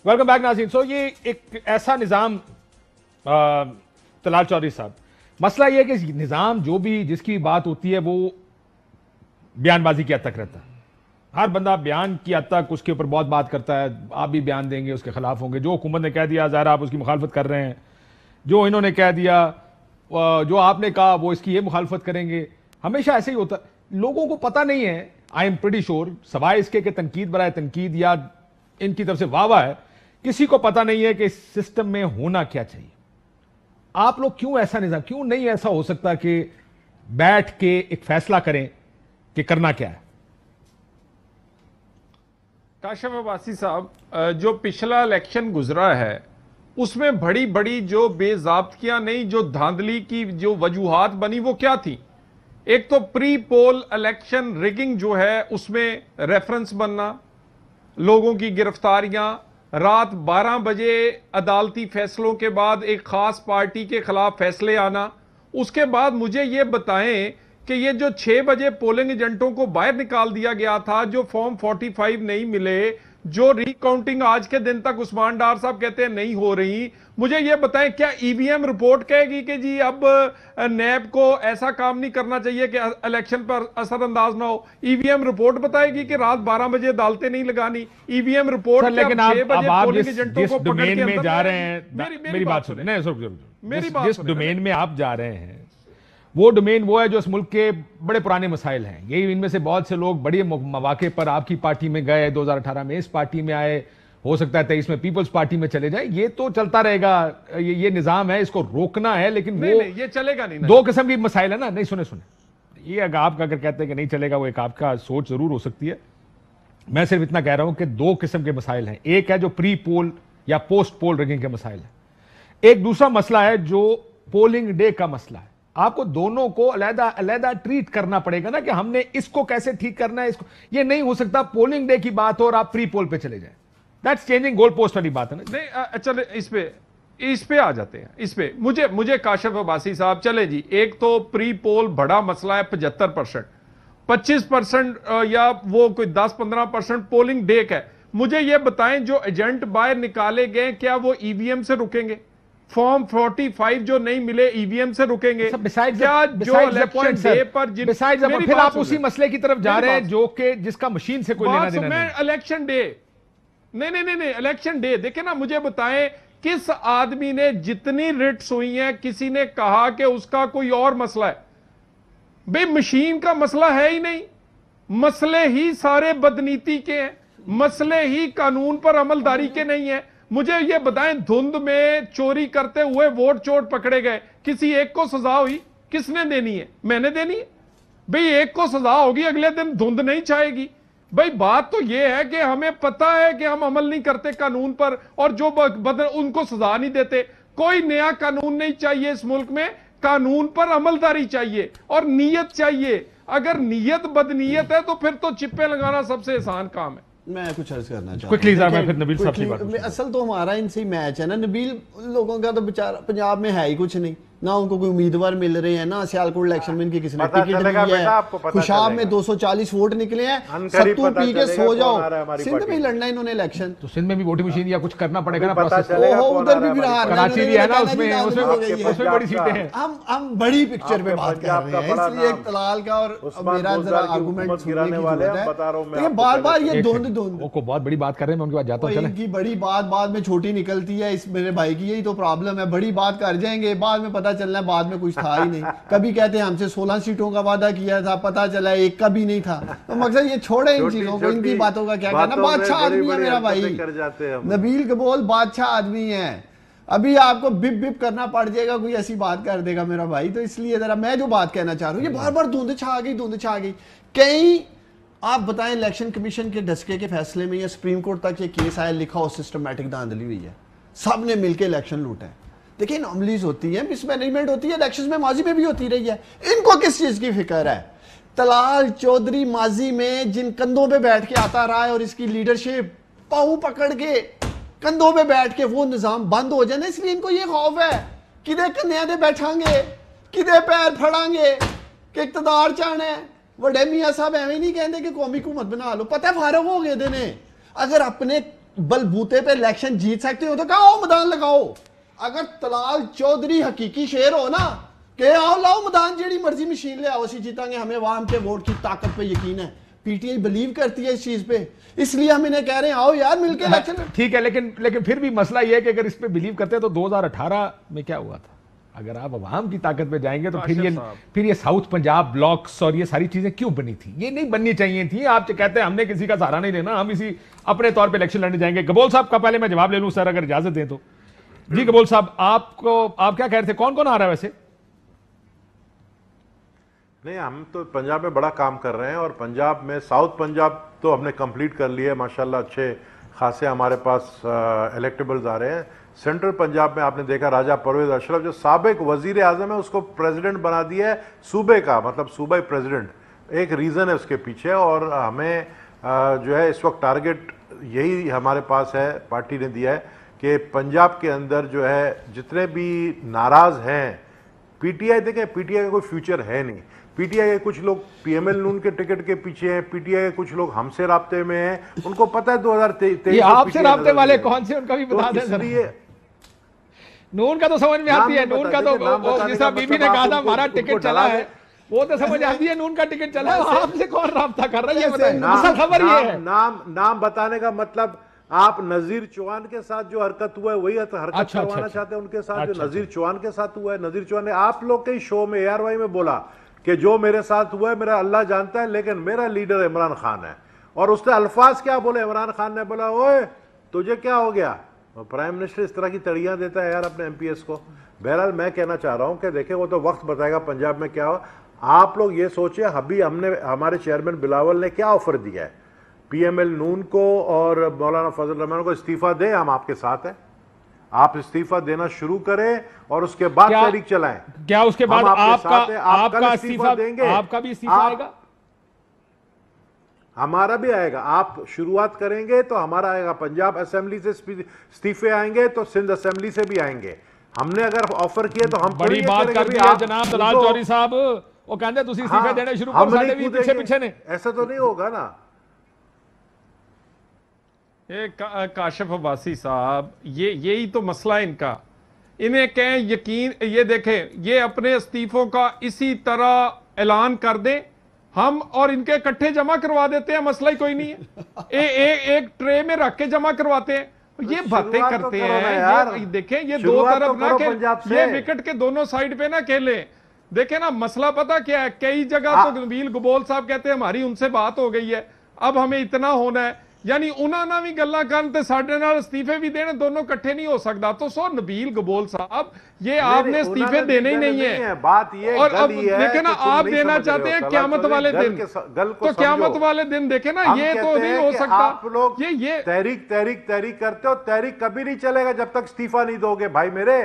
Welcome back नाज़रीन। सो ये एक ऐसा निज़ाम, तलाल चौधरी साहब, मसला ये है कि निज़ाम जो भी जिसकी बात होती है वो बयानबाजी की हद तक रहता है। हर बंदा बयान की हद तक उसके ऊपर बहुत बात करता है। आप भी बयान देंगे, उसके खिलाफ होंगे। जो हुकूमत ने कह दिया ज़ाहिर आप उसकी मुखालफत कर रहे हैं, जो इन्होंने कह दिया, जो आपने कहा वो इसकी ये मुखालफत करेंगे। हमेशा ऐसे ही होता है। लोगों को पता नहीं है, आई एम प्रीटी श्योर, सवाए इसके कि तनकीद बराए तनकीद या इनकी तरफ से वाह है, किसी को पता नहीं है कि इस सिस्टम में होना क्या चाहिए। आप लोग क्यों ऐसा निजाम, क्यों नहीं ऐसा हो सकता कि बैठ के एक फैसला करें कि करना क्या है? काशिफ अब्बासी साहब, जो पिछला इलेक्शन गुजरा है उसमें बड़ी बड़ी जो बेज़ाब्तियां नहीं, जो धांधली की जो वजूहात बनी वो क्या थी? एक तो प्री पोल इलेक्शन रिगिंग जो है उसमें रेफरेंस बनना, लोगों की गिरफ्तारियां, रात 12 बजे अदालती फैसलों के बाद एक खास पार्टी के खिलाफ फैसले आना। उसके बाद मुझे ये बताएं कि ये जो 6 बजे पोलिंग एजेंटों को बाहर निकाल दिया गया था, जो फॉर्म 45 नहीं मिले, जो रिकाउंटिंग आज के दिन तक उस्मान डार साहब कहते हैं नहीं हो रही, मुझे यह बताएं क्या ईवीएम रिपोर्ट कहेगी कि जी अब नैब को ऐसा काम नहीं करना चाहिए कि इलेक्शन पर असरअंदाज ना हो? ईवीएम रिपोर्ट बताएगी कि रात 12 बजे अदालतें नहीं लगानी? ईवीएम रिपोर्ट लेकिन आप जिस डोमेन में जा रहे हैं, मेरी बात सुनिए, मेरी बात, जिस डोमेन में आप जा रहे हैं वो डोमेन वो है जो इस मुल्क के बड़े पुराने मसाइल हैं। यही इनमें से बहुत से लोग बड़े मौके पर आपकी पार्टी में गए, 2018 में इस पार्टी में आए, हो सकता है 23 में पीपल्स पार्टी में चले जाए। ये तो चलता रहेगा, ये निजाम है, इसको रोकना है। लेकिन नहीं, ये चलेगा नहीं। दो किस्म की मसाइल है ना। नहीं, सुने ये आप अगर कहते हैं कि नहीं चलेगा, वो एक आपका सोच जरूर हो सकती है। मैं सिर्फ इतना कह रहा हूं कि दो किस्म के मसाइल हैं। एक है जो प्री पोल या पोस्ट पोल रिगिंग के मसाइल है, एक दूसरा मसला है जो पोलिंग डे का मसला है। आपको दोनों को अलग-अलग ट्रीट करना पड़ेगा ना कि हमने इसको कैसे ठीक करना है। इसको ये नहीं हो सकता पोलिंग डे की बात हो और आप प्री पोल पे चले जाएं। दैट्स चेंजिंग गोल पोस्ट वाली बात है ना। नहीं, चले इस पे आ जाते हैं। इस पे मुझे काशिफ अब्बासी साहब, चले जी, एक तो प्री पोल बड़ा मसला है, 75%, 25% या वो कोई 10-15% पोलिंग डे का है। मुझे ये बताएं जो एजेंट बाहर निकाले गए क्या वो ईवीएम से रुकेंगे? फॉर्म 45 जो नहीं मिले ईवीएम से रुकेंगे क्या? जो इलेक्शन डे पर फिर आप उसी मसले की तरफ जा रहे हैं जो कि जिसका मशीन से कोई लेना देना नहीं। इलेक्शन डे नहीं, इलेक्शन डे देखे ना। मुझे बताएं किस आदमी ने, जितनी रिट्स हुई हैं, किसी ने कहा कि उसका कोई और मसला है? भाई मशीन का मसला है ही नहीं, मसले ही सारे बदनीति के हैं, मसले ही कानून पर अमलदारी के नहीं है। मुझे ये बताएं, धुंध में चोरी करते हुए वोट चोर पकड़े गए, किसी एक को सजा हुई? किसने देनी है? मैंने देनी है? भाई एक को सजा होगी, अगले दिन धुंध नहीं छाएगी। भाई बात तो ये है कि हमें पता है कि हम अमल नहीं करते कानून पर, और जो उनको सजा नहीं देते। कोई नया कानून नहीं चाहिए इस मुल्क में, कानून पर अमलदारी चाहिए और नीयत चाहिए। अगर नीयत बदनीयत है तो फिर तो चिप्पे लगाना सबसे आसान काम है। मैं कुछ अर्ज करना चाहता हूं। असल तो हमारा इनसे मैच है ना। नबील लोगों का तो बेचारा पंजाब में है ही कुछ नहीं, ना उनको कोई उम्मीदवार मिल रहे हैं, ना सियालकोट इलेक्शन में इनकी किसी ने टिकट दी है। खुशाब में 240 वोट निकले हैं, सत्तू पी के सो जाओ। सिंध में लड़ना इन्होंने इलेक्शन, तो सिंध में भी वोटिंग मशीन या कुछ करना पड़ेगा ना, प्रोसेस। उधर भी हार, कराची भी है ना, उसमें बड़ी सीटें हैं। हम बड़ी पिक्चर पे बात कर रहे हैं, इसलिए तलाल का और मेरा जरा आर्गुमेंट सुनने की जरूरत है। बार बार ये धुंध को बहुत बड़ी बात कर रहे हैं, मैं उनके पास जाता हूं। इनकी बड़ी बात बाद में छोटी निकलती है। इस मेरे भाई की यही तो प्रॉब्लम है, बड़ी बात कर जाएंगे, बाद में पता चलना बाद में कुछ था ही नहीं। कभी कहते हैं हमसे 16 सीटों का वादा किया था, पता चला एक का भी नहीं था। तो मकसद ये छोड़े इन चीजों को, इनकी बातों का क्या कहना। बादशाह आदमी है मेरा भाई नबील कबूल, बादशाह आदमी है। अभी आपको बिप बिप करना पड़ जाएगा, कोई ऐसी बात कर देगा मेरा भाई। तो इसलिए जरा मैं जो बात कहना चाह रहा हूँ, ये बार बार धुंध छा गई। कहीं आप बताएं इलेक्शन कमीशन के डस्के के फैसले में या सुप्रीम कोर्ट तक ये केस आया, लिखा हो सिस्टमैटिक धांधली हुई है, सबने मिलकर इलेक्शन लूटा है। देखिए नॉर्मलीज होती है, मिसमैनेजमेंट होती है, इलेक्शन में माजी में भी होती रही है। इनको किस चीज की फिक्र है? तलाल चौधरी माजी में जिन कंधों पे बैठ के आता रहा है और इसकी लीडरशिप पाऊ पकड़ के कंधों पे बैठ के वो निजाम बंद हो जाए, इसलिए इनको ये खौफ है किधे कन्या दे बैठांगे, किधे पैर फड़ांगे कि इक्तदार चाहना है। वडे मियाँ साहब एवं नहीं कहते कि कौमी हुकूमत बना लो, पता है फारग हो गए देने। अगर अपने बलबूते पे इलेक्शन जीत सकते हो तो कहा आओ मैदान लगाओ। अगर तलाल चौधरी हकीकी शेर हो ना कि आओ लाओ मैदान, जेड़ी मर्जी मशीन ले आओ, असी जीतांगे, हमें अवाम के वोट की ताकत पे यकीन है। पीटीआई बिलीव करती है इस चीज पे, इसलिए हम इन्हें कह रहे हैं आओ यार मिलके इलेक्शन। ठीक है, लेकिन फिर भी मसला यह है कि अगर इस पे बिलीव करते हैं तो 2018 में क्या हुआ था? अगर आप अवाम की ताकत पे जाएंगे तो फिर ये साउथ पंजाब ब्लॉक्स और ये सारी चीजें क्यों बनी थी? ये नहीं बननी चाहिए थी। आप जो कहते हैं हमने किसी का सहारा नहीं लेना, हम इसी अपने तौर पे इलेक्शन लड़ने जाएंगे। गबोल साहब का पहले मैं जवाब ले लूं सर, अगर इजाजत दें तो। जी गबोल साहब, आप क्या कह रहे थे, कौन कौन आ रहा है वैसे? नहीं, हम तो पंजाब में बड़ा काम कर रहे हैं और पंजाब में साउथ पंजाब तो हमने कंप्लीट कर लिया है माशाल्लाह। अच्छे खासे हमारे पास इलेक्टेबल्स आ रहे हैं। सेंट्रल पंजाब में आपने देखा राजा परवेज अशरफ जो साबिक वजीर आजम है उसको प्रेसिडेंट बना दिया है सूबे का, मतलब सूबाई प्रेसिडेंट। एक रीज़न है उसके पीछे और हमें जो है इस वक्त टारगेट यही हमारे पास है, पार्टी ने दिया है कि पंजाब के अंदर जो है जितने भी नाराज़ हैं, पीटीआई देखें, पीटीआई का कोई फ्यूचर है नहीं। पीटीआई के कुछ लोग पीएमएल नून के टिकट के पीछे हैं, पीटीआई के कुछ लोग हमसे राब्ते में हैं, उनको पता है 2023 आपसे राब्ते वाले कौन से, उनका भी बता दें। इसलिए नून का तो समझ में आती है, नून का तो जिस बीबी ने कहा था हमारा टिकट चला है वो तो समझ आती है, नून का टिकट चला है। आपसे कौन राब्ता कर रहा है ये बताइए, असल खबर ये है। नाम बताने का मतलब आप नजीर चौहान के साथ जो हरकत हुआ है वही हरकत करवाना चाहते हैं उनके साथ, जो नजीर चौहान के साथ हुआ है। नजीर चौहान ने आप लोग के शो में ARY में बोला कि जो मेरे साथ हुआ है मेरा अल्लाह जानता है, लेकिन मेरा लीडर इमरान खान है। और उसने अल्फाज क्या बोले, इमरान खान ने बोला ओए तुझे क्या हो गया? प्राइम मिनिस्टर इस तरह की तड़ियां देता है यार अपने MPS को। बहरहाल मैं कहना चाह रहा हूं कि देखें वो तो वक्त बताएगा पंजाब में क्या हो। आप लोग ये सोचिए अभी हमारे चेयरमैन बिलावल ने क्या ऑफर दिया है PML नून को और मौलाना फजल रहमान को, इस्तीफा दे, हम आपके साथ हैं। आप इस्तीफा देना शुरू करें और उसके बाद तहरीक चलाएं। क्या उसके बाद आपका इस्तीफा देंगे? आपका भी इस्तीफा आएगा? हमारा भी आएगा। आप शुरुआत करेंगे तो हमारा आएगा। पंजाब असेंबली से इस्तीफे आएंगे तो सिंध असेंबली से भी आएंगे। हमने अगर ऑफर किए तो हम बड़ी बात कर दी है जनाब दलाल चौधरी साहब, वो कहते हैं इस्तीफे देने शुरू कर, साडे भी पीछे ने। ऐसा तो नहीं होगा ना। काशिफ अब्बासी साहब, यही तो मसला है इनका। इन्हें कहें यकीन, ये देखें ये अपने इस्तीफों का इसी तरह ऐलान कर दें, हम और इनके इकट्ठे जमा करवा देते हैं, मसला ही कोई नहीं है। एक ट्रे में रख के जमा करवाते हैं। ये बातें करते हैं ये देखें, ये दो तरफ ना खेल, ये विकेट के दोनों साइड पे ना खेले। देखें ना मसला पता क्या है, कई जगह तो नबील गबोल साहब कहते हैं हमारी उनसे बात हो गई है, अब हमें इतना होना है। यानी उन्होंने भी गल्ला करते साडे नाल इस्तीफे भी देने, दोनों इकट्ठे नहीं हो सकता। तो सो नबील गबोल साहब ये आपने इस्तीफे देने ही नहीं है। बात ये और अब देखे ना आप देना चाहते हैं क्यामत वाले दिन, तो क्यामत वाले दिन देखे ना ये तो नहीं हो सकता। आप लोग ये तहरीक करते हो, तहरीक कभी नहीं चलेगा जब तक इस्तीफा नहीं दोगे भाई मेरे।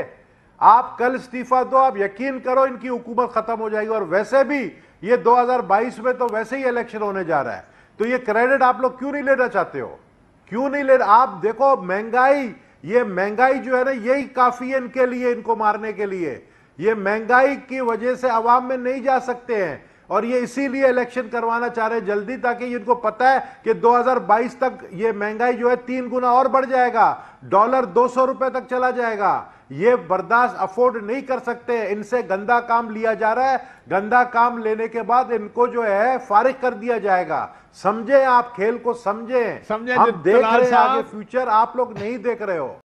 आप कल इस्तीफा दो, आप यकीन करो इनकी हुकूमत खत्म हो जाएगी। और वैसे भी ये 2022 में तो वैसे ही इलेक्शन होने जा रहा है, तो ये क्रेडिट आप लोग क्यों नहीं लेना चाहते हो? क्यों नहीं ले? आप देखो महंगाई, ये महंगाई जो है ना यही काफी है इनके लिए, इनको मारने के लिए। ये महंगाई की वजह से अवाम में नहीं जा सकते हैं और ये इसीलिए इलेक्शन करवाना चाह रहे हैं जल्दी, ताकि इनको पता है कि 2022 तक ये महंगाई जो है 3 गुना और बढ़ जाएगा, डॉलर 200 रुपए तक चला जाएगा। ये बर्दाश्त अफोर्ड नहीं कर सकते। इनसे गंदा काम लिया जा रहा है, गंदा काम लेने के बाद इनको जो है फारिग कर दिया जाएगा। समझे आप खेल को, समझे। हम देख रहे हैं आगे फ्यूचर, आप लोग नहीं देख रहे हो।